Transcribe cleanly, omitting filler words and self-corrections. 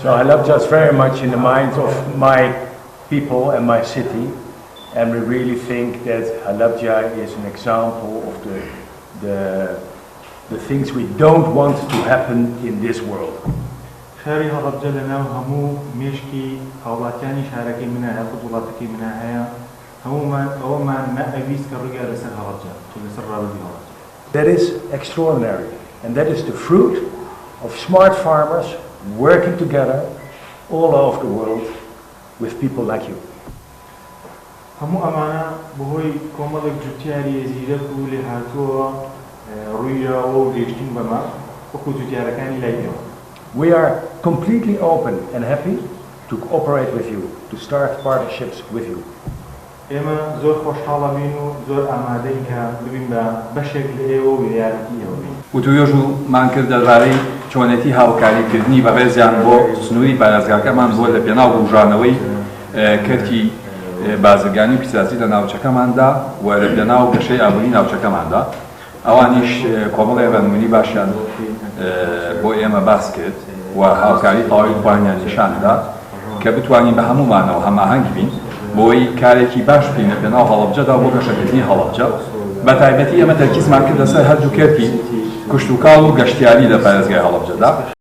So Halabja is very much in the minds of my people and my city, and we really think that Halabja is an example of the things we don't want to happen in this world. شاري هەڵەبجە لەناو هەموو مێشکی هاوڵاتیانی شارەکەی منە یا قوڵاتەکەی منە هەیە هەمومان ئەوەمان نەئەویست کە ڕووگە لەسەر هەڵەبجە لەسەر ڕابردی هەڵەبجە. That is extraordinary, and that is the fruit of smart farmers working together all over the world with people like you. هەموو ئەمانە بەهۆی کۆمەڵێک جوتیاری زیرەک و لێهاتووە ڕوویەوە و گەیشتن بەمە وەکو جوتیارەکانی لای ئێوە. We are completely open and happy to cooperate with you, to start partnerships with you. ئێمە زۆر خۆشحاڵە بین و زۆر ئامادەین کە ببین بە بەشێک لە ئێوە و یارەتی ئێوە بین. وتوێژومان کرد دەربارەی چۆنێتی هاوکاریکردنی بە ڕێزیان بۆ سنووری پارێزگاکەمان بۆ لە پێناو ڕوژانەوەی کەرتی بازرگانی و پیسازی لە ناوچەکەماندا و لە پێناو گەشەی ئابووری ناوچەکەماندا ئەوانیش کۆمەڵی ڕێنمونی باشیان بۆ ئێمە باس کرد و هاوکاری تەواوی توانیان نیشاندا کە بتوانین بە هەمومانەوە هەماهەنگ بین بۆی کارێکی باش بکەین لە پێناو هەڵەبجەدا بۆ گەشەکردنی هەڵەبجە بە تایبەتی ئێمە تەرکیزمان کرد لەسەر هەردوو کێرتی کشت و کاڵ و گەشتیاری لە پارێزگای هەڵەبجەدا